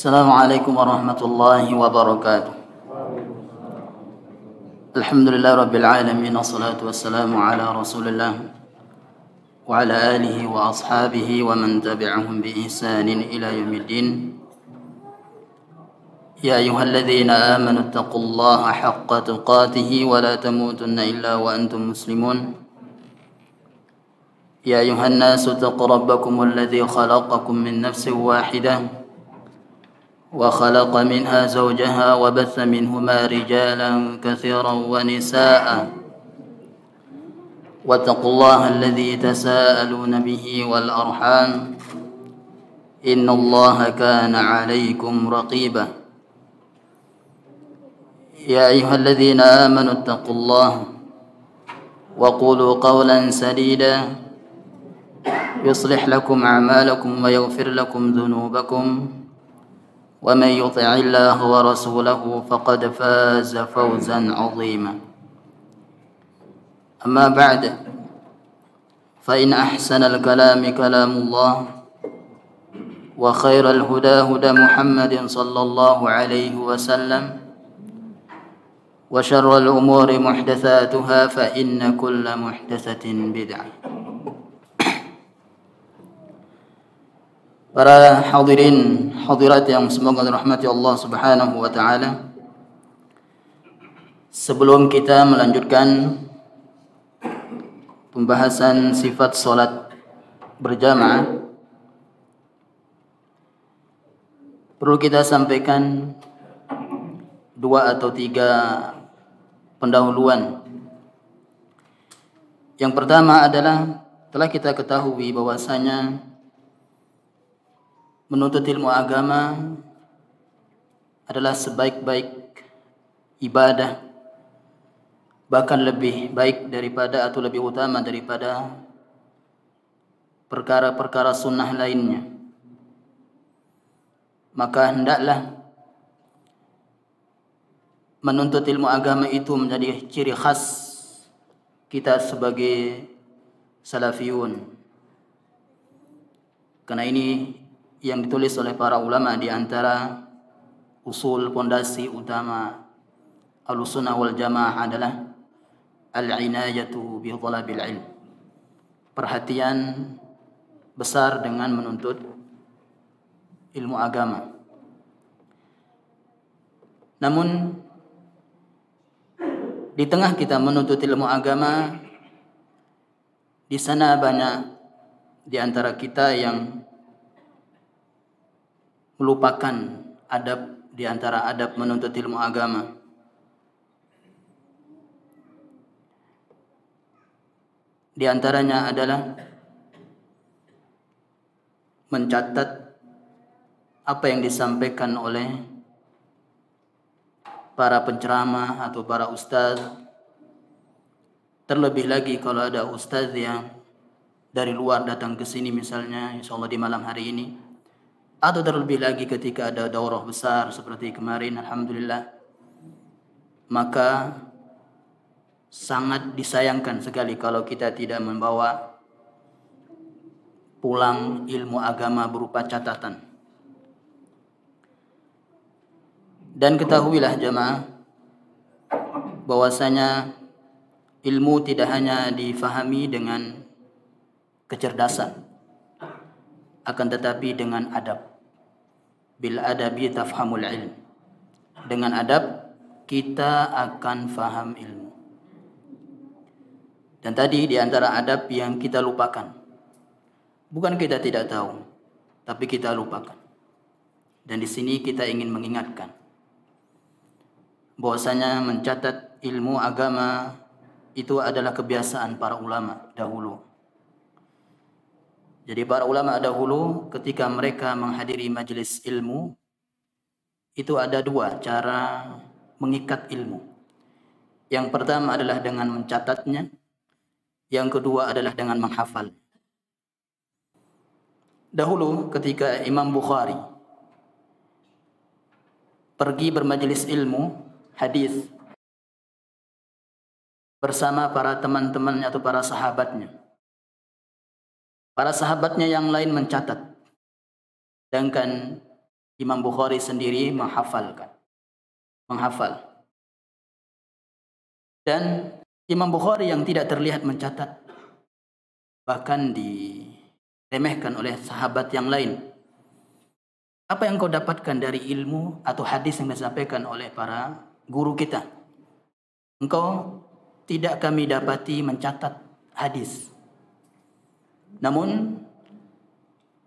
Assalamualaikum warahmatullahi wabarakatuh. Alhamdulillah rabbil alamin, wassalatu wassalamu ala rasulillah wa ala alihi wa ashabihi wa man tabi'ahum bi ihsanin ila yaumiddin. Ya ayyuhalladzina amanu taqullaha haqqa tuqatih wa la tamutunna illa wa antum muslimun. Ya ayyuhan nasu taqu rabbakumul ladzi khalaqakum min nafsin wahidah وخلق منها زوجها وبث منهما رجالا كثيرا ونساء واتقوا الله الذي تساءلون به والأرحام إن الله كان عليكم رقيبا يا أيها الذين آمنوا اتقوا الله وقولوا قولا سديدا يصلح لكم أعمالكم ويغفر لكم ذنوبكم ومن يطع الله ورسوله فقد فاز فوزا عظيما. أما بعد فإن أحسن الكلام كلام الله وخير الهدى هدى محمد صلى الله عليه وسلم وشر الأمور محدثاتها فإن كل محدثة بدعة. Para hadirin hadirat yang semoga dirahmati Allah Subhanahu wa taala. Sebelum kita melanjutkan pembahasan sifat salat berjamaah, perlu kita sampaikan 2 atau 3 pendahuluan. Yang pertama adalah telah kita ketahui bahwasanya menuntut ilmu agama adalah sebaik-baik ibadah, bahkan lebih baik daripada atau lebih utama daripada perkara-perkara sunnah lainnya. Maka hendaklah menuntut ilmu agama itu menjadi ciri khas kita sebagai salafiyun. Karena ini yang ditulis oleh para ulama di antara usul pondasi utama Ahlussunnah wal Jamaah adalah al-inayatu bi thalabil ilm. Perhatian besar dengan menuntut ilmu agama. Namun di tengah kita menuntut ilmu agama, di sana banyak di antara kita yang melupakan adab di antara adab menuntut ilmu agama. Di antaranya adalah mencatat apa yang disampaikan oleh para penceramah atau para ustaz. Terlebih lagi kalau ada ustaz yang dari luar datang ke sini misalnya, insyaallah di malam hari ini. Atau terlebih lagi ketika ada daurah besar seperti kemarin, alhamdulillah, maka sangat disayangkan sekali kalau kita tidak membawa pulang ilmu agama berupa catatan. Dan ketahuilah jemaah bahwasanya ilmu tidak hanya difahami dengan kecerdasan, akan tetapi dengan adab. Bil adabi tafhamul ilm. Dengan adab kita akan faham ilmu. Dan tadi di antara adab yang kita lupakan, bukan kita tidak tahu, tapi kita lupakan. Dan di sini kita ingin mengingatkan bahwasanya mencatat ilmu agama itu adalah kebiasaan para ulama dahulu. Jadi para ulama dahulu ketika mereka menghadiri majelis ilmu, itu ada 2 cara mengikat ilmu. Yang pertama adalah dengan mencatatnya, yang kedua adalah dengan menghafal. Dahulu ketika Imam Bukhari pergi bermajelis ilmu hadis bersama para teman-temannya atau para sahabatnya yang lain mencatat, sedangkan Imam Bukhari sendiri menghafal. Dan Imam Bukhari yang tidak terlihat mencatat bahkan diremehkan oleh sahabat yang lain. Apa yang kau dapatkan dari ilmu atau hadis yang disampaikan oleh para guru kita? Engkau tidak kami dapati mencatat hadis. Namun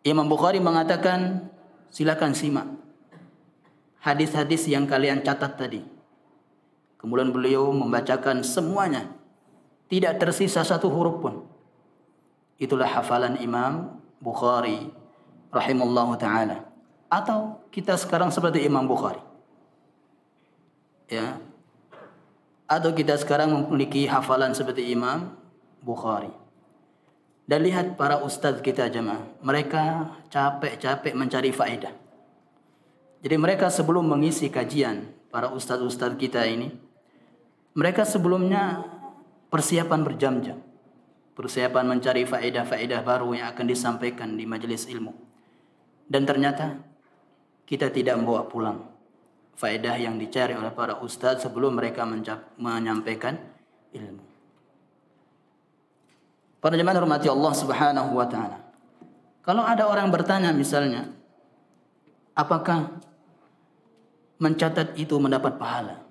Imam Bukhari mengatakan, silakan simak hadis-hadis yang kalian catat tadi. Kemudian beliau membacakan semuanya, tidak tersisa satu huruf pun. Itulah hafalan Imam Bukhari rahimallahu ta'ala. Atau kita sekarang seperti Imam Bukhari, ya, atau kita sekarang memiliki hafalan seperti Imam Bukhari. Dan lihat para ustadz kita jemaah, mereka capek-capek mencari faedah. Jadi mereka sebelum mengisi kajian, para ustadz-ustadz kita ini, mereka sebelumnya persiapan berjam-jam, persiapan mencari faedah-faedah baru yang akan disampaikan di majelis ilmu. Dan ternyata kita tidak membawa pulang faedah yang dicari oleh para ustadz sebelum mereka menyampaikan ilmu. Para jemaah hormati Allah Subhanahu wa taala. Kalau ada orang bertanya misalnya, apakah mencatat itu mendapat pahala?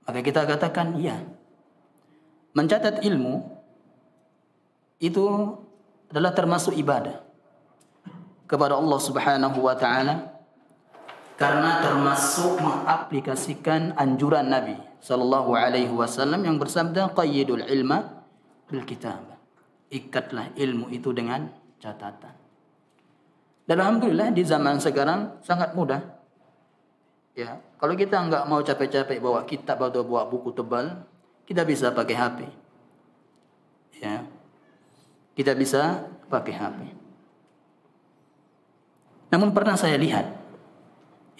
Maka kita katakan iya. Mencatat ilmu itu adalah termasuk ibadah kepada Allah Subhanahu wa taala, karena termasuk mengaplikasikan anjuran Nabi sallallahu alaihi wasallam yang bersabda, qayyidul ilma bil kitab. Ikatlah ilmu itu dengan catatan. Dan alhamdulillah di zaman sekarang sangat mudah. Ya, kalau kita enggak mau capek-capek bawa kitab atau bawa buku tebal, kita bisa pakai HP. Ya. Kita bisa pakai HP. Namun pernah saya lihat,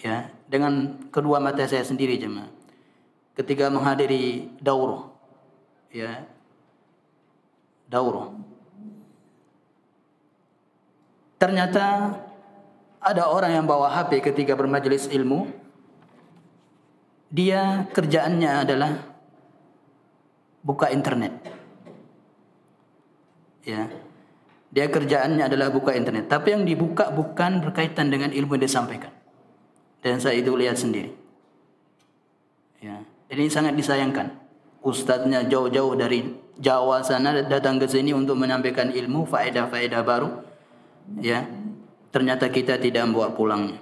ya, dengan kedua mata saya sendiri jemaah, ketika menghadiri daurah, ya, daurah, ternyata ada orang yang bawa HP ketika bermajelis ilmu. Dia kerjaannya adalah buka internet, ya, dia kerjaannya adalah buka internet, tapi yang dibuka bukan berkaitan dengan ilmu yang disampaikan. Dan saya itu lihat sendiri. Ya, ini sangat disayangkan. Ustadznya jauh-jauh dari Jawa sana datang ke sini untuk menyampaikan ilmu, faedah-faedah baru. Ya, ternyata kita tidak membawa pulangnya.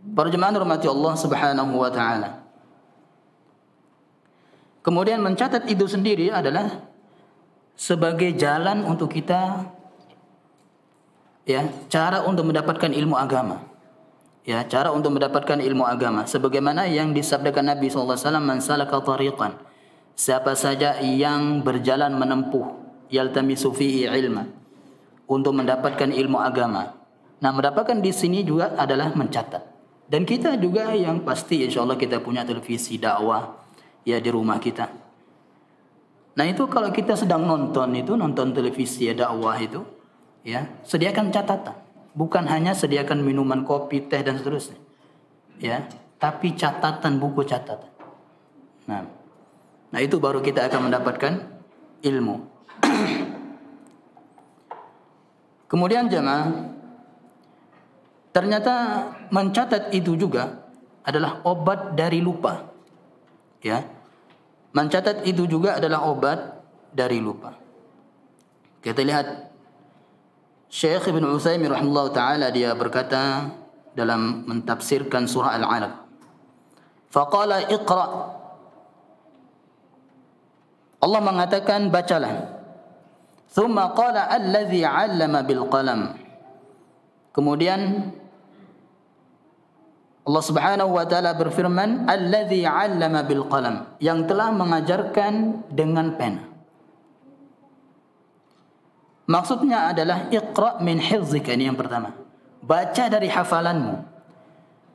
Para jemaah hormati Allah Subhanahu wa taala. Kemudian mencatat itu sendiri adalah sebagai jalan untuk kita, ya, cara untuk mendapatkan ilmu agama. Ya, cara untuk mendapatkan ilmu agama sebagaimana yang disabdakan Nabi sallallahu alaihi wasallam, man salaka tariqan, siapa saja yang berjalan menempuh, yaltamisu fihi ilma, untuk mendapatkan ilmu agama. Nah, mendapatkan di sini juga adalah mencatat. Dan kita juga yang pasti insyaallah kita punya televisi dakwah, ya, di rumah kita. Nah, itu kalau kita sedang nonton televisi ya, dakwah itu, ya, sediakan catatan. Bukan hanya sediakan minuman kopi, teh dan seterusnya, ya, tapi catatan, buku catatan. Nah, itu baru kita akan mendapatkan ilmu. Kemudian jemaah, ternyata mencatat itu juga adalah obat dari lupa. Ya, mencatat itu juga adalah obat dari lupa. Kita lihat Syekh Ibn Utsaimin rahimahullah ta'ala, dia berkata dalam mentafsirkan surah Al-Alaq, faqala iqra', Allah mengatakan bacalah, thumma qala allazi 'allama bil qalam, kemudian Allah Subhanahu wa taala berfirman, "Allazi 'allama bil qalam," yang telah mengajarkan dengan pena. Maksudnya adalah iqra min hifzika, ini yang pertama. Baca dari hafalanmu.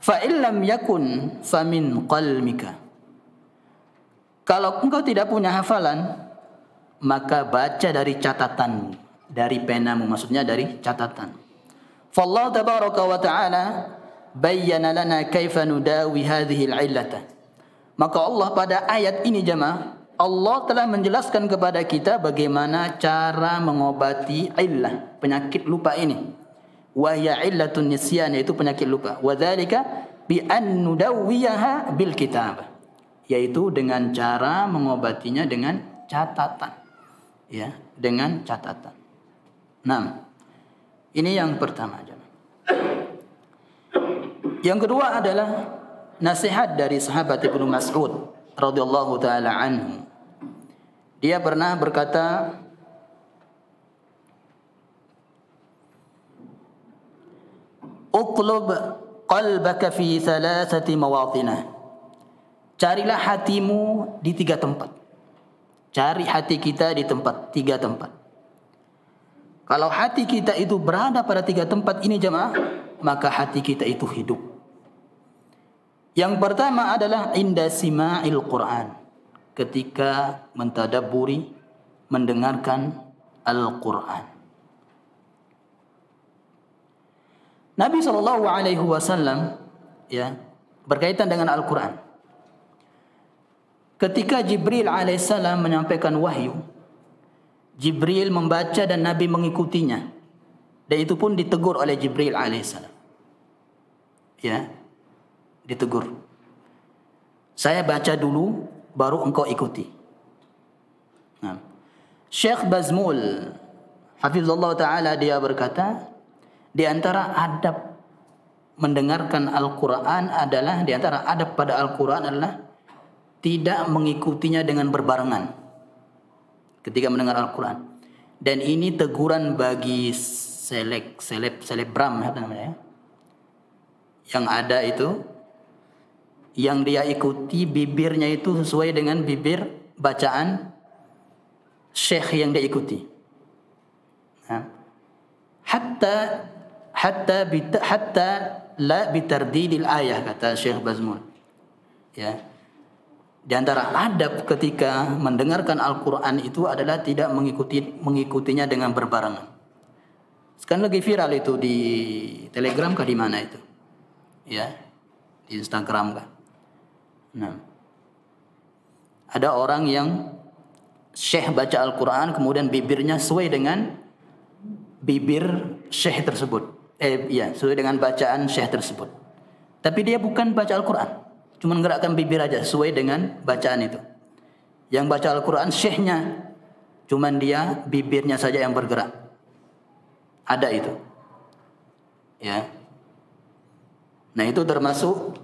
Fa illam yakun fa min qalbika. Kalau engkau tidak punya hafalan, maka baca dari catatanmu, dari penamu, maksudnya dari catatan. Fallahu tabaraka wa ta'ala bayyana lana kaifa nudawi hadhihi al-'illata. Maka Allah pada ayat ini jemaah, Allah telah menjelaskan kepada kita bagaimana cara mengobati illah, penyakit lupa ini. Wa hiya illatun nisyan, yaitu penyakit lupa. Wa dzalika bi an nudawwiyaha bil kitab, yaitu dengan cara mengobatinya dengan catatan. Ya, dengan catatan. Nah, ini yang pertama jemaah. Yang kedua adalah nasihat dari sahabat Ibnu Mas'ud radhiyallahu taala anhu. Dia pernah berkata, "Utlub qalbaka fi thalathati mawatinah." Carilah hatimu di 3 tempat. Cari hati kita di 3 tempat. Kalau hati kita itu berada pada 3 tempat ini jemaah, maka hati kita itu hidup. Yang pertama adalah inda sima'il Qur'an, ketika mentadabburi, mendengarkan Al-Qur'an. Nabi SAW ya, berkaitan dengan Al-Qur'an. Ketika Jibril alaihissalam menyampaikan wahyu, Jibril membaca dan Nabi mengikutinya. Dan itu pun ditegur oleh Jibril alaihissalam. Ya, ditegur. Saya baca dulu, baru engkau ikuti. Nah, Syekh Bazmul hafizallahu taala dia berkata, di antara adab mendengarkan Al-Qur'an adalah, di antara adab pada Al-Qur'an adalah tidak mengikutinya dengan berbarengan ketika mendengar Al-Qur'an. Dan ini teguran bagi selebgram apa namanya? Yang ada itu, yang dia ikuti bibirnya itu sesuai dengan bibir bacaan syekh yang dia ikuti. Nah, hatta la bitardidil ayah, kata Syekh Bazmul. Ya. Di antara adab ketika mendengarkan Al-Qur'an itu adalah tidak mengikutinya dengan berbarengan. Sekarang lagi viral itu di Telegram kah di mana itu? Ya, di Instagram kah? Nah, ada orang yang syekh baca Al-Quran kemudian bibirnya sesuai dengan bibir syekh tersebut. Sesuai dengan bacaan syekh tersebut. Tapi dia bukan baca Al-Quran, cuma gerakkan bibir aja sesuai dengan bacaan itu. Yang baca Al-Quran syekhnya, cuman dia bibirnya saja yang bergerak. Ada itu. Ya. Nah, itu termasuk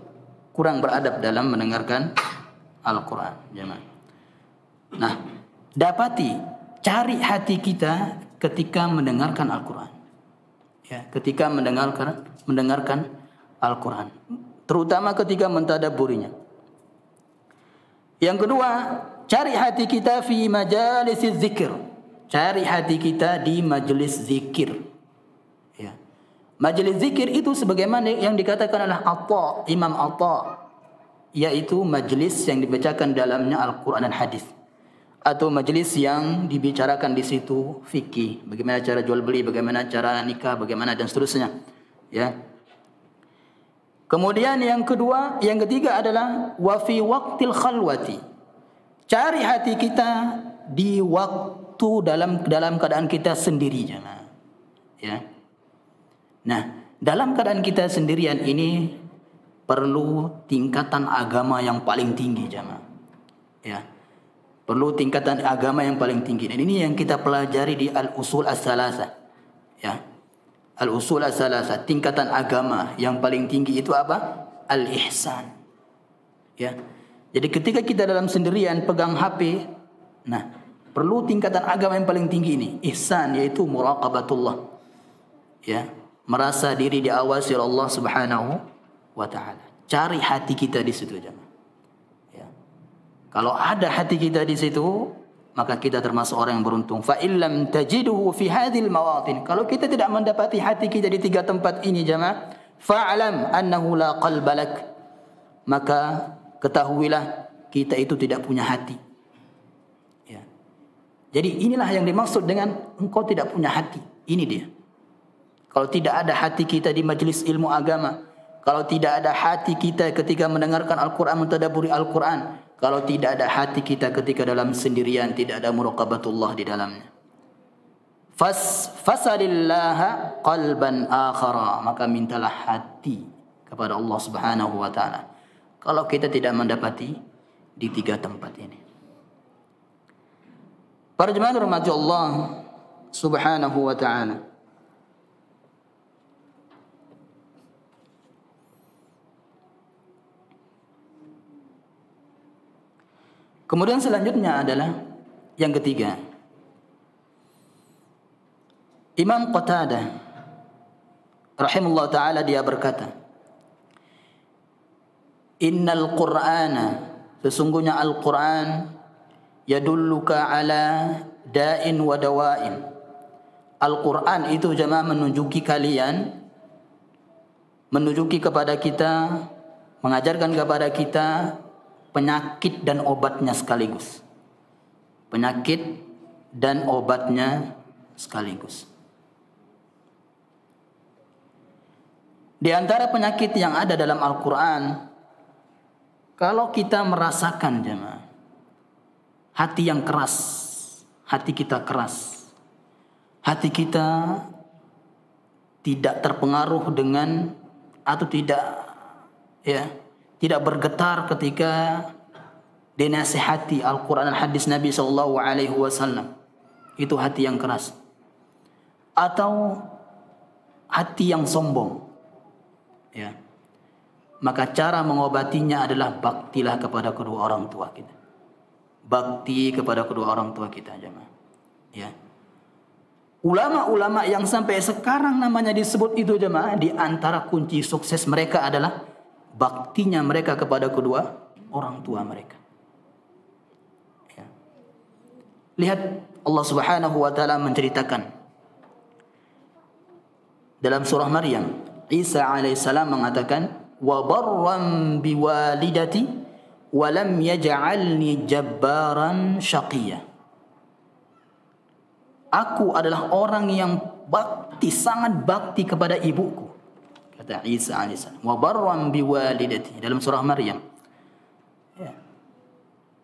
kurang beradab dalam mendengarkan Al-Quran. Nah, dapati, cari hati kita ketika mendengarkan Al-Quran. Ya, ketika mendengarkan Al-Quran, terutama ketika mentadabburinya. Yang kedua, cari hati kita fi majalisiz zikir. Cari hati kita di majelis zikir. Ya. Majelis zikir itu sebagaimana yang dikatakan oleh Imam Atta, yaitu majelis yang dibacakan dalamnya Al-Quran dan hadis, atau majelis yang dibicarakan di situ fikih, bagaimana cara jual beli, bagaimana cara nikah, bagaimana dan seterusnya. Ya. Kemudian yang ketiga adalah wa fi waqtil khalwati. Cari hati kita di waktu dalam keadaan kita sendiri, jemaah. Ya. Nah, dalam keadaan kita sendirian ini perlu tingkatan agama yang paling tinggi, jemaah. Ya. Perlu tingkatan agama yang paling tinggi. Dan ini yang kita pelajari di Al-Usul As-Salasa. Ya. Al-Usul As-Salasa, tingkatan agama yang paling tinggi itu apa? Al-Ihsan. Ya. Jadi ketika kita dalam sendirian pegang HP, nah, perlu tingkatan agama yang paling tinggi ini, ihsan, yaitu muraqabatullah. Ya, merasa diri diawasi oleh Allah Subhanahu wa taala. Cari hati kita di situ jemaah. Ya. Kalau ada hati kita di situ, maka kita termasuk orang yang beruntung. Fa illam tajiduhu fi hadhil mawatin. Kalau kita tidak mendapati hati kita di 3 tempat ini jemaah, fa'lam annahu la qalbalak. Maka ketahuilah kita itu tidak punya hati. Ya. Jadi inilah yang dimaksud dengan engkau tidak punya hati. Ini dia. Kalau tidak ada hati kita di majelis ilmu agama, kalau tidak ada hati kita ketika mendengarkan Al-Quran, mentadabburi Al-Quran, kalau tidak ada hati kita ketika dalam sendirian, tidak ada muraqabatullah di dalamnya. Fasalillaha qalban akhara, maka mintalah hati kepada Allah Subhanahu wa taala. Kalau kita tidak mendapati di 3 tempat ini. Para jemaah rahmati Allah Subhanahu wa taala. Kemudian selanjutnya adalah yang ketiga. Imam Qatadah rahimahullah ta'ala dia berkata, Innal Qur'ana, sesungguhnya Al-Quran, yadulluka ala da'in wa dawa'in. Al-Quran itu jemaah menunjuki kalian, menunjuki kepada kita, mengajarkan kepada kita penyakit dan obatnya sekaligus. Penyakit dan obatnya sekaligus. Di antara penyakit yang ada dalam Al-Quran, kalau kita merasakan jemaah, hati yang keras, hati kita keras, hati kita tidak terpengaruh dengan atau tidak bergetar ketika dinasihati Al-Quran dan hadis Nabi SAW. Itu hati yang keras. Atau hati yang sombong. Ya. Maka cara mengobatinya adalah baktilah kepada kedua orang tua kita. Bakti kepada kedua orang tua kita jemaah. Ya. Ulama-ulama yang sampai sekarang namanya disebut itu jemaah, di antara kunci sukses mereka adalah baktinya mereka kepada kedua orang tua mereka. Ya. Lihat Allah Subhanahu wa taala menceritakan dalam surah Maryam, Isa alaihissalam mengatakan, wa barran biwalidati wa lam yaj'alni jabbaran syaqiyya. Aku adalah orang yang bakti, sangat bakti kepada ibuku, kata Isa alaihissalam. Wa barran biwalidati dalam surah Maryam. Ya.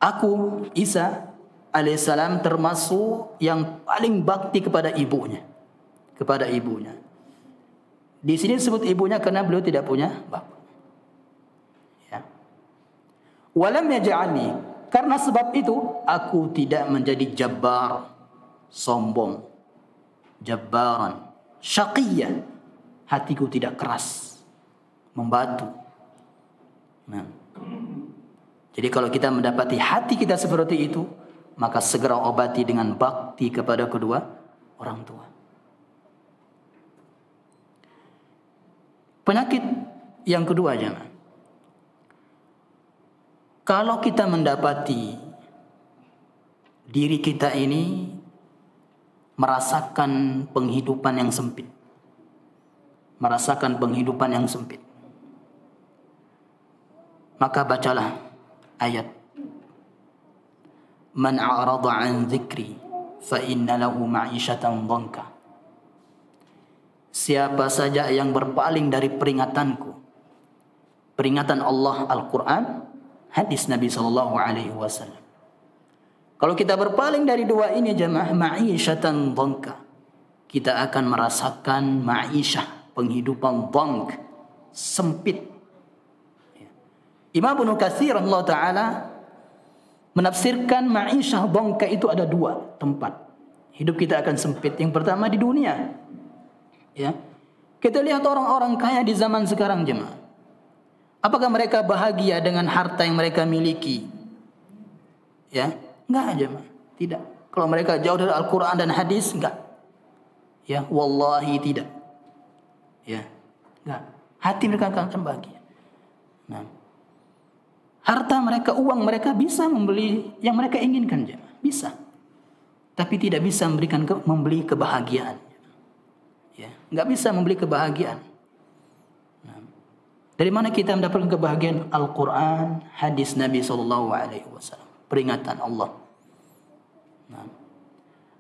Aku Isa alaihissalam termasuk yang paling bakti kepada ibunya. Kepada ibunya. Di sini disebut ibunya karena beliau tidak punya bapak. Ya. Walam yaj'alni, karena sebab itu aku tidak menjadi jabbar, sombong, jabbaran, syaqiyyan, hatiku tidak keras, membatu. Nah. Jadi kalau kita mendapati hati kita seperti itu, maka segera obati dengan bakti kepada kedua orang tua. Penyakit yang kedua jemaah, kalau kita mendapati diri kita ini merasakan penghidupan yang sempit, merasakan penghidupan yang sempit, maka bacalah ayat, Man a'rada an dzikri fa inna lahu ma'isyatan dhanka. Siapa saja yang berpaling dari peringatanku, peringatan Allah Al-Quran, hadis Nabi SAW. Kalau kita berpaling dari dua ini jemaah, ma'isyatan dhanka, kita akan merasakan ma'isyah, penghidupan dhank, sempit. Imam Ibnu Katsir Allah Ta'ala menafsirkan ma'isyah dhanka itu ada 2 tempat. Hidup kita akan sempit. Yang pertama di dunia. Ya. Kita lihat orang-orang kaya di zaman sekarang jemaah. Apakah mereka bahagia dengan harta yang mereka miliki? Ya, enggak jemaah. Tidak. Kalau mereka jauh dari Al-Quran dan hadis, enggak. Ya, wallahi tidak. Ya, enggak. Hati mereka akan bahagia. Nah, harta mereka, uang mereka bisa membeli yang mereka inginkan, bisa. Tapi tidak bisa membeli kebahagiaan. Ya, nggak bisa membeli kebahagiaan. Nah, dari mana kita mendapatkan kebahagiaan? Al-Quran, hadis Nabi SAW, peringatan Allah. Nah,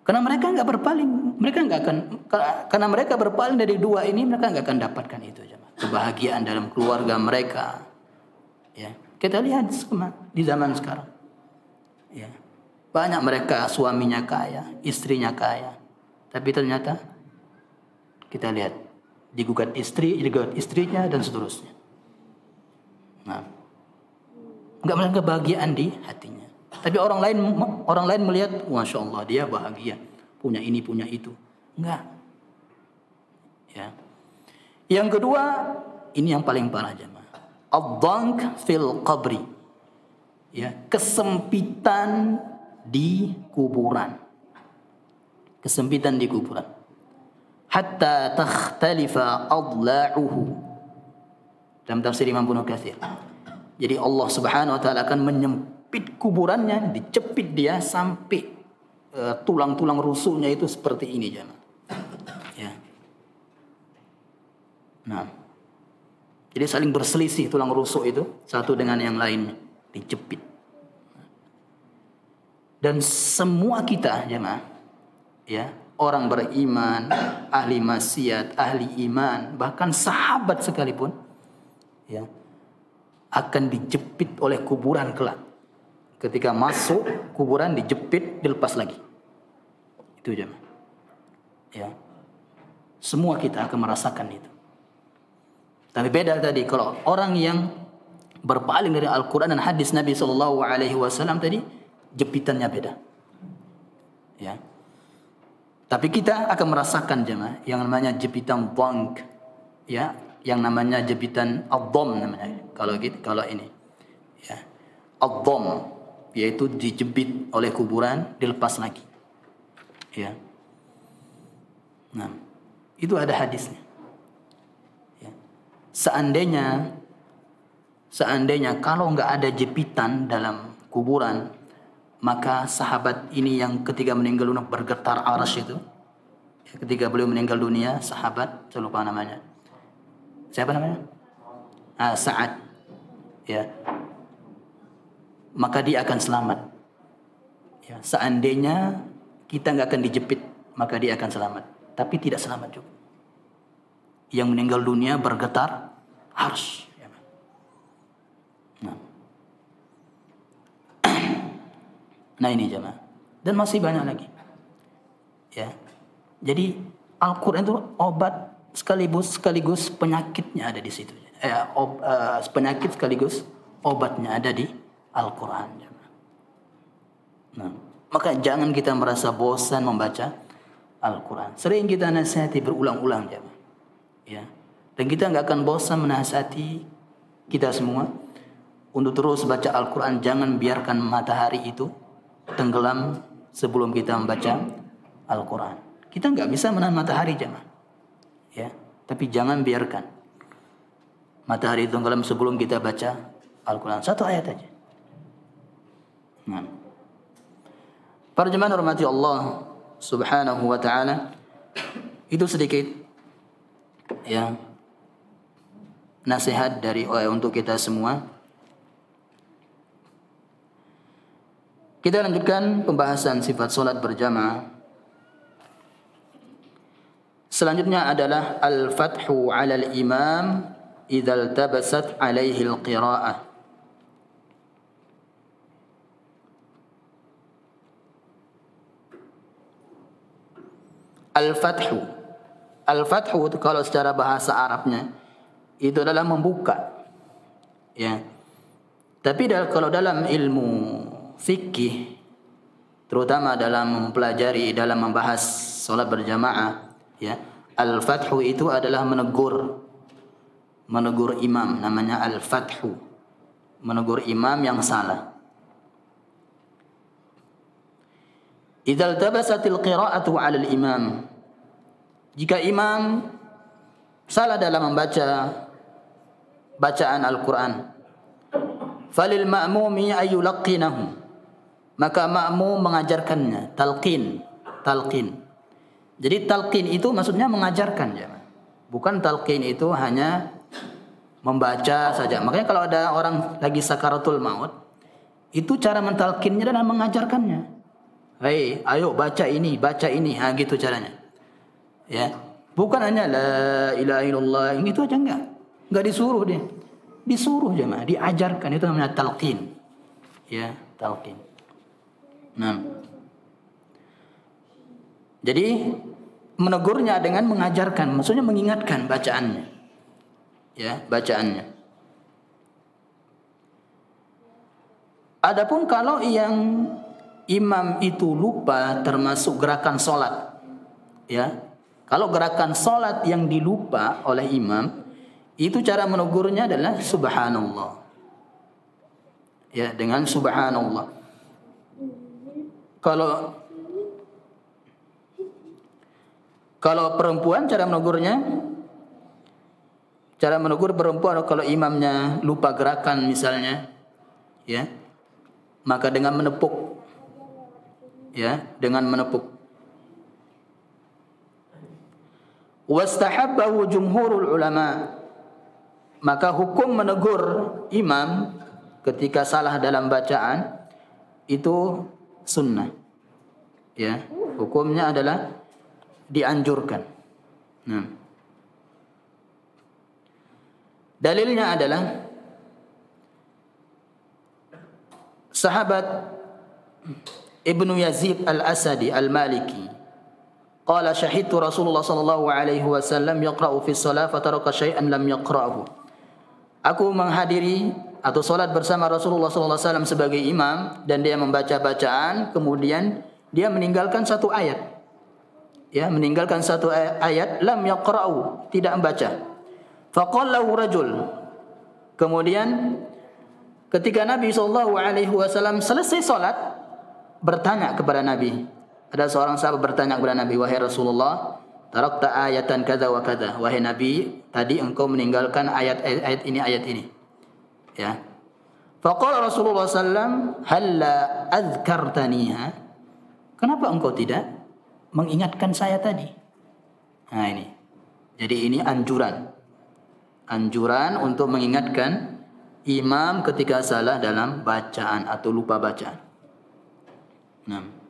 karena mereka nggak berpaling, karena mereka berpaling dari dua ini, mereka nggak akan dapatkan itu, kebahagiaan dalam keluarga mereka. Ya, kita lihat di zaman sekarang. Ya, banyak mereka suaminya kaya, istrinya kaya, tapi ternyata kita lihat digugat istrinya dan seterusnya. Nah, nggak melihat kebahagiaan di hatinya. Tapi orang lain melihat, masya Allah dia bahagia, punya ini punya itu. Enggak. Ya. Yang kedua, ini yang paling parah jemaah. Ad-dhank fil qabri. Ya, kesempitan di kuburan. Kesempitan di kuburan. Hatta takhtalifa adla'uhu. Dalam tafsir Imam Ibnu Katsir. Jadi Allah Subhanahu wa taala akan menyempit kuburannya, dicepit dia sampai tulang-tulang rusuknya itu seperti ini, jemaah. Ya. Nah, jadi saling berselisih tulang rusuk itu satu dengan yang lainnya, dijepit. Dan semua kita, jemaah, ya, orang beriman, ahli maksiat, ahli iman, bahkan sahabat sekalipun, ya, akan dijepit oleh kuburan kelak. Ketika masuk kuburan dijepit, dilepas lagi. Itu jemaah. Ya. Semua kita akan merasakan itu. Tapi beda tadi kalau orang yang berpaling dari Al-Quran dan hadis Nabi SAW tadi, jepitannya beda. Ya. Tapi kita akan merasakan jemaah yang namanya jepitan dhank, ya, yang namanya jepitan ad-dham namanya. Kalau ini, ya, ad-dham, yaitu dijepit oleh kuburan, dilepas lagi. Ya. Nah, itu ada hadisnya. Ya. Seandainya kalau nggak ada jepitan dalam kuburan, maka sahabat ini yang ketika meninggal dunia bergetar arsy itu, ya, ketika beliau meninggal dunia, sahabat, saya lupa namanya. Siapa namanya? Sa'ad. Ya. Maka dia akan selamat. Ya, seandainya kita nggak akan dijepit, maka dia akan selamat. Tapi tidak selamat juga. Yang meninggal dunia bergetar arsy. Ya. Nah ini jemaah. Dan masih banyak lagi. Ya. Jadi Al-Quran itu obat sekaligus penyakitnya ada di situ. Penyakit sekaligus obatnya ada di Al-Quran. Nah, maka jangan kita merasa bosan membaca Al-Quran. Sering kita nasihati berulang-ulang, jemaah. Ya. Dan kita nggak akan bosan menasihati kita semua untuk terus baca Al-Quran. Jangan biarkan matahari itu tenggelam sebelum kita membaca Al-Quran. Kita nggak bisa menahan matahari, jemaah. Ya, tapi jangan biarkan matahari tenggelam sebelum kita baca Al-Quran. Satu ayat aja. Nah. Para jemaah hormati Allah Subhanahu wa taala, itu sedikit ya nasihat dari untuk kita semua. Kita lanjutkan pembahasan sifat salat berjamaah. Selanjutnya adalah al-fathu 'ala al-imam idza iltabasat 'alaihi al-qira'ah. Al-fathu. Al-fathu itu kalau secara bahasa Arabnya itu adalah membuka. Ya. Tapi kalau dalam ilmu fikih, terutama dalam mempelajari, dalam membahas salat berjamaah, ya, al-fathu itu adalah menegur imam, namanya al-fathu, menegur imam yang salah. Idza iltabasatil qira'atu 'ala al-imam, jika imam salah dalam membaca bacaan Al-Quran. Falil ma'mumi ayyulaqqinahu, maka makmum mengajarkannya. Talqin. Jadi talqin itu maksudnya mengajarkan ya. Bukan talqin itu hanya membaca saja. Makanya kalau ada orang lagi sakaratul maut, itu cara mentalkinnya dan mengajarkannya. Hei, ayo baca ini. Gitu caranya. Ya. Bukan hanya la ilaha illallah, itu aja enggak disuruh dia. Disuruh jemaah, diajarkan, itu namanya talqin. Ya, talqin. Nah. Jadi menegurnya dengan mengajarkan, maksudnya mengingatkan bacaannya. Ya, bacaannya. Adapun kalau yang imam itu lupa termasuk gerakan salat. Ya. Kalau gerakan salat yang dilupa oleh imam, itu cara menegurnya adalah subhanallah. Ya, dengan subhanallah. Kalau perempuan cara menegur perempuan kalau imamnya lupa gerakan misalnya, ya, maka dengan menepuk. Ya, dengan menepuk. Wastahabbahu jumhurul ulama, maka hukum menegur imam ketika salah dalam bacaan itu sunnah. Ya, hukumnya adalah dianjurkan. Nah. Dalilnya adalah sahabat Ibnu Yazid Al-Asadi Al-Maliki qala syahidtu Rasulullah sallallahu alaihi wasallam yaqra'u fi shalah fataraka syai'an lam yaqra'hu. Aku menghadiri atau salat bersama Rasulullah sallallahu alaihi wasallam sebagai imam dan dia membaca bacaan, kemudian dia meninggalkan satu ayat. Ya, meninggalkan satu ayat, lam yaqra'u, tidak membaca. Faqala lahu rajul. Kemudian ketika Nabi sallallahu alaihi wasallam selesai salat, bertanya kepada Nabi. Ada seorang sahabat bertanya kepada Nabi, wahai Rasulullah, tarakta ayatan kadza wa kadza. Wahai Nabi, tadi engkau meninggalkan ayat ini. Ya. Faqala Rasulullah sallam, halla adzkartaniha? Kenapa engkau tidak mengingatkan saya tadi? Nah ini. Jadi ini anjuran. Anjuran untuk mengingatkan imam ketika salah dalam bacaan atau lupa bacaan. Nah.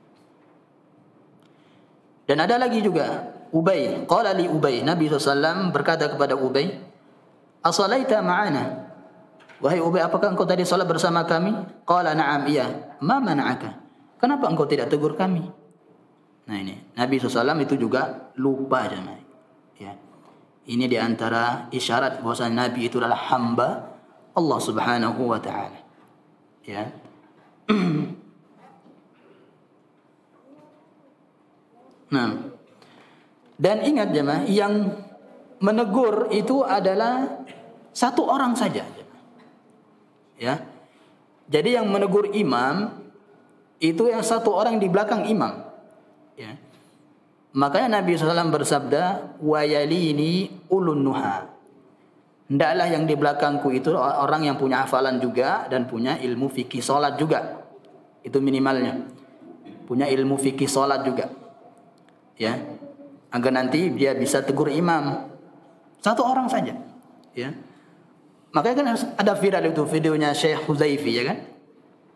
Dan ada lagi juga Ubay, qala li Ubay, Nabi SAW berkata kepada Ubay, asalaita ma'ana? Wahai Ubay, apakah engkau tadi salat bersama kami? Qala na'am, iya. Ma mana'aka? Kenapa engkau tidak tegur kami? Nah ini, Nabi SAW itu juga lupa jemaah. Ya. Ini diantara isyarat bahwa Nabi itu adalah hamba Allah Subhanahu wa taala. Ya. Nah, dan ingat jemaah, yang menegur itu adalah satu orang saja. Ya, jadi yang menegur imam itu yang satu orang di belakang imam. Ya, makanya Nabi SAW bersabda, wayalini ulun nuha. Hendaklah yang di belakangku itu orang yang punya hafalan juga dan punya ilmu fikih salat juga. Itu minimalnya. Punya ilmu fikih salat juga. Ya, agar nanti dia bisa tegur imam. Satu orang saja. Ya, makanya kan ada viral itu videonya Syekh Huzaifi, ya kan?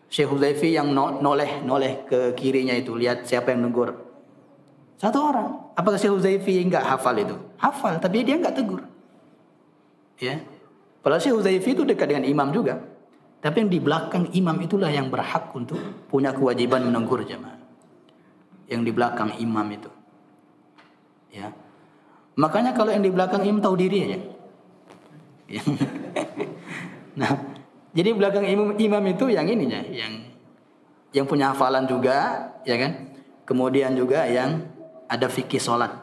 Syekh Huzaifi yang noleh ke kirinya itu, lihat siapa yang negur. Satu orang. Apakah Syekh Huzaifi enggak hafal itu? Hafal, tapi dia enggak tegur. Ya, padahal Syekh Huzaifi itu dekat dengan imam juga. Tapi yang di belakang imam itulah yang berhak untuk punya kewajiban menegur jemaah. Yang di belakang imam itu. Ya. Makanya kalau yang di belakang imam tahu diri aja. Ya. Nah, jadi belakang imam itu yang ininya, yang punya hafalan juga, ya kan? Kemudian juga yang ada fikih salat.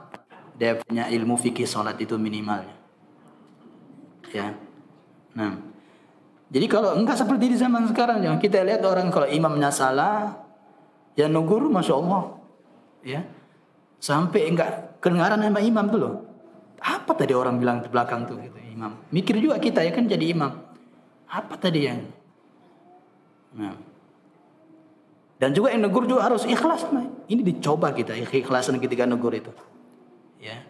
Dia punya ilmu fikih salat itu minimalnya. Ya. Nah, jadi kalau enggak seperti di zaman sekarang, ya, kita lihat orang kalau imamnya salah, ya negur, masya Allah, ya, sampai enggak kedengaran sama imam tuh loh. Apa tadi orang bilang di belakang tuh gitu, imam. Mikir juga kita ya kan jadi imam. Apa tadi yang? Nah. Dan juga yang negur juga harus ikhlas. Ini dicoba kita ikhlasan ketika negur itu. Ya.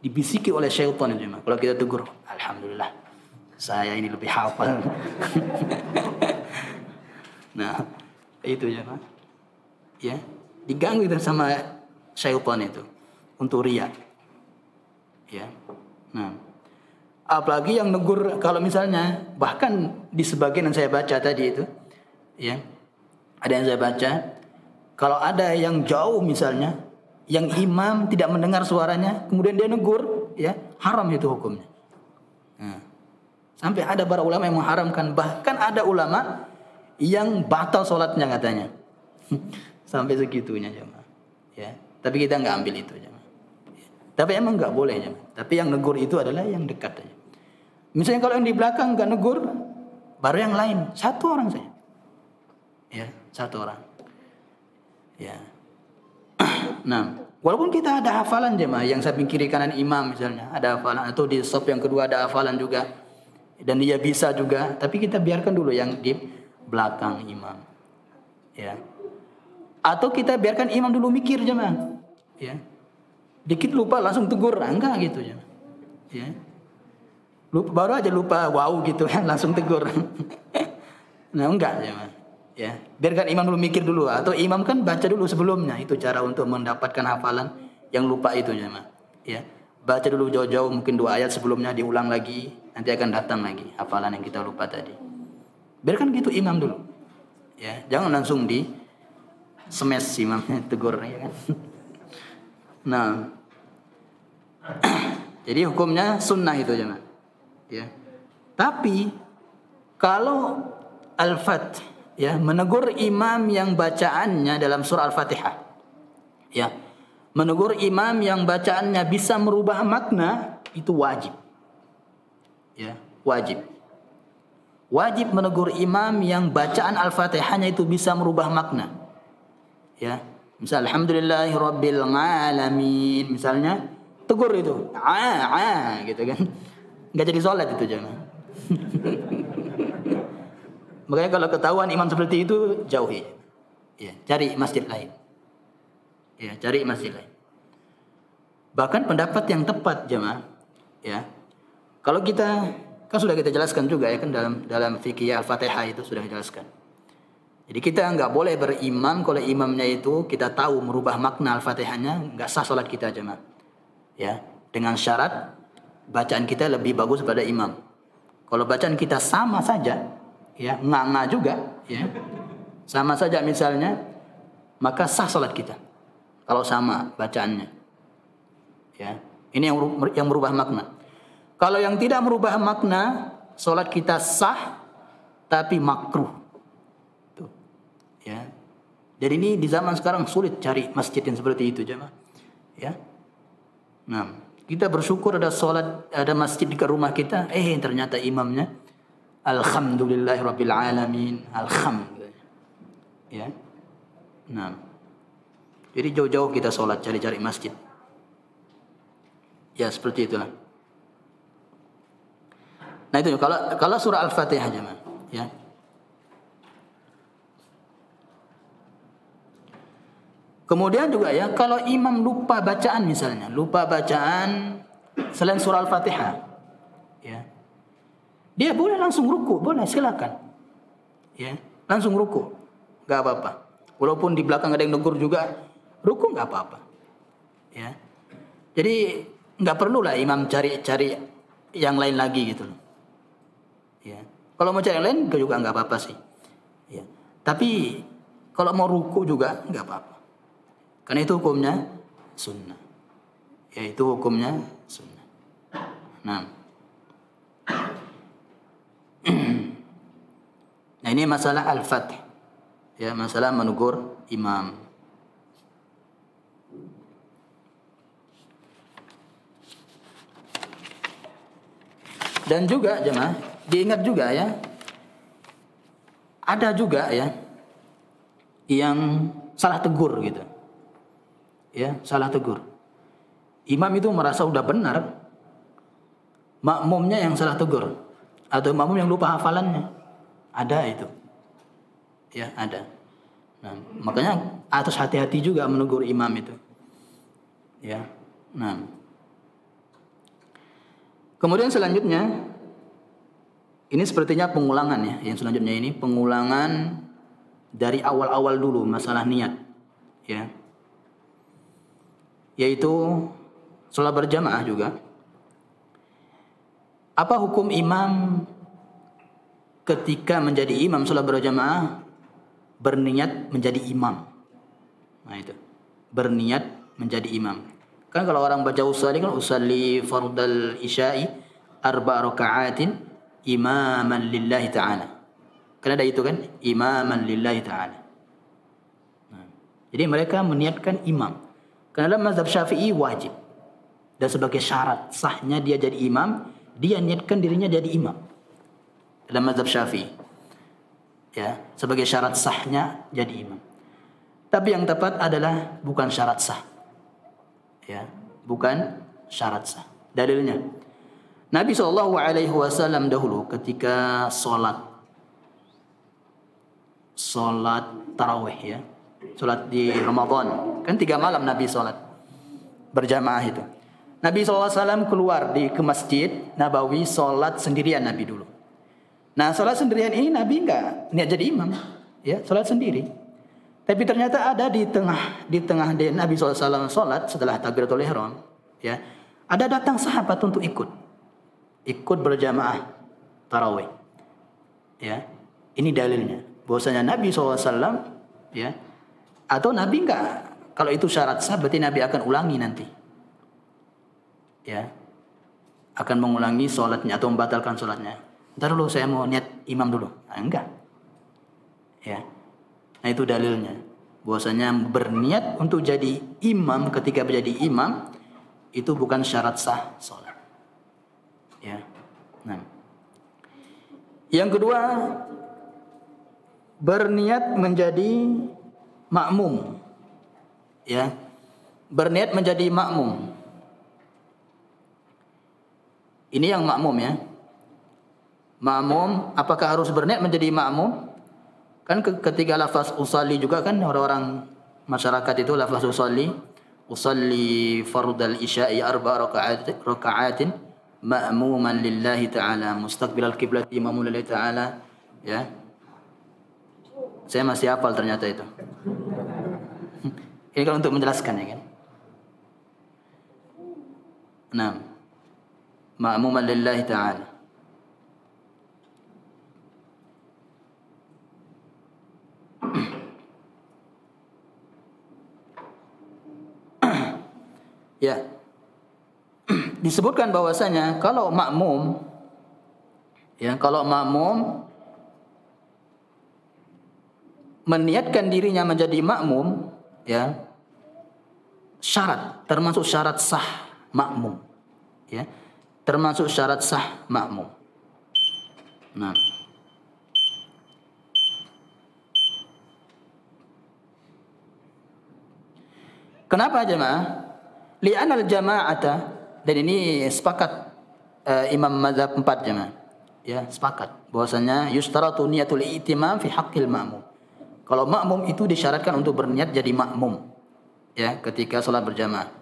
Dibisiki oleh syaitan itu. Kalau kita tegur, alhamdulillah saya ini lebih hafal. Nah, itu ya, Pak. Ya, diganggu itu sama syaitan itu untuk riya. Ya. Nah, apalagi yang negur kalau misalnya bahkan di sebagian yang saya baca tadi itu, ya. Ada yang saya baca, kalau ada yang jauh misalnya, yang imam tidak mendengar suaranya, kemudian dia negur, ya, haram itu hukumnya. Nah, sampai ada para ulama yang mengharamkan, bahkan ada ulama yang batal sholatnya katanya. Sampai segitunya jemaah. Ya, tapi kita nggak ambil itu jemaah. Ya. Tapi emang nggak boleh jemaah. Tapi yang negur itu adalah yang dekat aja. Misalnya kalau yang di belakang nggak negur, baru yang lain, satu orang saja. Ya, satu orang. Ya. Nah, walaupun kita ada hafalan jemaah yang samping kiri kanan imam misalnya, ada hafalan, atau di shop yang kedua ada hafalan juga, dan dia bisa juga, tapi kita biarkan dulu yang di belakang imam. Ya. Atau kita biarkan imam dulu mikir jemaah. Ya. Dikit lupa langsung tegur, enggak gitu jemaah. Ya. Lupa, baru aja lupa wow gitu kan langsung tegur. Nah, enggak jemaah. Ya, biarkan imam dulu mikir dulu, atau imam kan baca dulu sebelumnya, itu cara untuk mendapatkan hafalan yang lupa itu jemaah. Ya, baca dulu jauh-jauh mungkin 2 ayat sebelumnya diulang lagi, nanti akan datang lagi hafalan yang kita lupa tadi. Biarkan gitu imam dulu. Ya, jangan langsung di smash imamnya tegur ya kan. Nah, jadi hukumnya sunnah itu jemaah. Ya. Tapi kalau al-fat, ya, menegur imam yang bacaannya dalam surah Al-Fatihah, ya, menegur imam yang bacaannya bisa merubah makna, itu wajib. Ya, wajib. Wajib menegur imam yang bacaan Al-Fatihahnya itu bisa merubah makna. Ya, misal alhamdulillahirabbil alamin misalnya, tegur itu. Gitu kan. Enggak jadi salat itu jangan. Makanya kalau ketahuan imam seperti itu, jauhi. Ya, cari masjid lain. Ya, cari masjid lain. Bahkan pendapat yang tepat jemaah, ya. Kalau kita kan sudah kita jelaskan juga ya kan dalam fikih Al-Fatihah itu sudah dijelaskan. Jadi kita nggak boleh berimam kalau imamnya itu kita tahu merubah makna Al-Fatihahnya, nggak sah salat kita jemaah. Ya, dengan syarat bacaan kita lebih bagus pada imam. Kalau bacaan kita sama saja, ya, nganga juga, ya, sama saja misalnya, maka sah salat kita. Kalau sama bacaannya, ya, ini yang merubah makna. Kalau yang tidak merubah makna, salat kita sah, tapi makruh. Tuh, ya. Jadi ini di zaman sekarang sulit cari masjid yang seperti itu, jemaah. Ya, nah, kita bersyukur ada salat, ada masjid di rumah kita, ternyata imamnya alhamdulillahirabbil alamin, alhamdulillah. Ya. Nah. Jadi jauh-jauh kita salat cari-cari masjid. Ya, seperti itulah. Nah, itu kalau surah Al-Fatihah jemaah, ya. Kemudian juga ya, kalau imam lupa bacaan misalnya, lupa bacaan selain surah Al-Fatihah, ya, dia boleh langsung ruku, boleh silakan, ya, langsung ruku, nggak apa-apa. Walaupun di belakang ada yang negur juga, ruku nggak apa-apa, ya. Jadi nggak perlu lah imam cari-cari yang lain lagi gitu, ya. Kalau mau cari yang lain juga nggak apa-apa sih, ya. Tapi kalau mau ruku juga nggak apa-apa. Karena itu hukumnya sunnah. Ya, itu hukumnya sunnah. Nah. Nah, ini masalah al-fath. Ya, masalah menegur imam. Dan juga jemaah, diingat juga ya. Ada juga ya yang salah tegur gitu. Ya, salah tegur. Imam itu merasa udah benar, makmumnya yang salah tegur atau makmum yang lupa hafalannya. Ada itu. Ya, ada. Nah, makanya harus hati-hati juga menegur imam itu. Ya. Nah. Kemudian selanjutnya ini sepertinya pengulangan ya. Yang selanjutnya ini pengulangan dari awal-awal dulu masalah niat. Ya. Yaitu sholat berjamaah juga. Apa hukum imam ketika menjadi imam sholat berjamaah berniat menjadi imam? Nah itu, berniat menjadi imam. Kan kalau orang baca usalli kan usalli fardal isya'i arba' raka'atin imaman lillahi ta'ala. Kan ada itu kan, imaman lillahi ta'ala. Nah, jadi mereka meniatkan imam. Karena dalam mazhab Syafi'i wajib. Dan sebagai syarat sahnya dia jadi imam, dia niatkan dirinya jadi imam. Dalam mazhab Syafi'i. Ya, sebagai syarat sahnya jadi imam. Tapi yang tepat adalah bukan syarat sah. Ya, bukan syarat sah. Dalilnya Nabi SAW dahulu ketika sholat tarawih ya, sholat di Ramadan, kan 3 malam Nabi sholat berjamaah itu. Nabi SAW keluar ke Masjid Nabawi sholat sendirian Nabi dulu. Nah sholat sendirian ini Nabi enggak niat jadi imam, ya sholat sendiri. Tapi ternyata ada di tengah Nabi SAW sholat setelah takbiratul ihram, ya ada datang sahabat untuk ikut berjamaah tarawih. Ya, ini dalilnya. Bahwasanya Nabi SAW, ya, atau Nabi enggak, kalau itu syarat sah berarti Nabi akan ulangi nanti. Ya, akan mengulangi sholatnya atau membatalkan sholatnya. Ntar dulu saya mau niat imam dulu. Nah, enggak. Ya. Nah itu dalilnya. Bahwasanya berniat untuk jadi imam ketika menjadi imam itu bukan syarat sah sholat. Ya. Nah. Yang kedua, berniat menjadi makmum. Ya. Berniat menjadi makmum. Ini yang makmum ya. Makmum apakah harus berniat menjadi makmum? Kan ketika lafaz usalli juga kan orang-orang masyarakat itu lafaz usalli fardal isya'i arba' raka'atin ma'muman lillahi ta'ala mustaqbilal qiblat imamun lillahi ta'ala, ya. Saya masih hafal ternyata itu. Ini kan untuk menjelaskan ya kan. Nah, ma'muman lillahi ta'ala. Ya, disebutkan bahwasanya kalau makmum meniatkan dirinya menjadi makmum, ya, termasuk syarat sah makmum, ya, termasuk syarat sah makmum. Nah, kenapa jemaah? Li'anal jama'ata, dan ini sepakat Imam mazhab 4 jemaah. Ya, sepakat bahwasanya yustaratu niyatul i'timam fi haqqil ma'mum. Kalau makmum itu disyaratkan untuk berniat jadi makmum, ya, ketika salat berjamaah.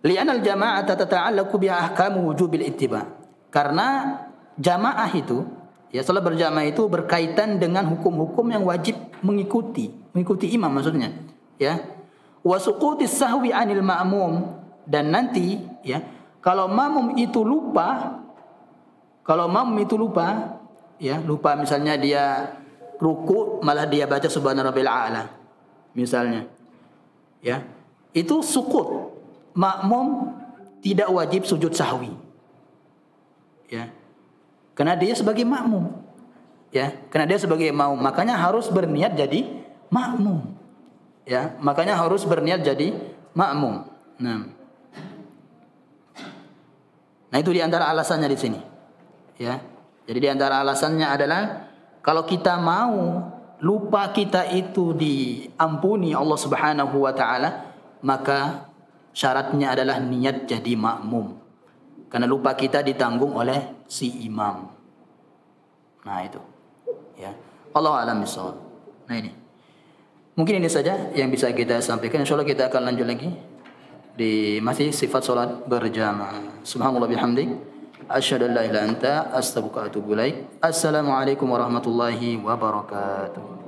Li'anal jama'ata tata'allaqu bi ahkam wujubil ittiba. Karena jamaah itu, ya, salat berjamaah itu berkaitan dengan hukum-hukum yang wajib mengikuti imam maksudnya, ya. Wa suqutis sahwi 'anil ma'mum, dan nanti ya kalau makmum itu lupa ya, lupa misalnya dia ruku malah dia baca subhana rabbil a'la misalnya, ya, itu sukut, makmum tidak wajib sujud sahwi, ya, karena dia sebagai makmum, ya, makanya harus berniat jadi makmum. Ya, makanya harus berniat jadi makmum. Nah, itu di antara alasannya di sini. Ya. Jadi di antara alasannya adalah kalau kita mau lupa kita itu diampuni Allah Subhanahu wa taala, maka syaratnya adalah niat jadi makmum. Karena lupa kita ditanggung oleh si imam. Nah itu. Ya. Allah alam bisawab. Nah ini. Mungkin ini saja yang bisa kita sampaikan. Insyaallah kita akan lanjut lagi di masih sifat salat berjamaah. Subhanallah bihamdik. Asyhadu an la ilaha illa anta astaghfiruka wa atubu ilaik. Assalamualaikum warahmatullahi wabarakatuh.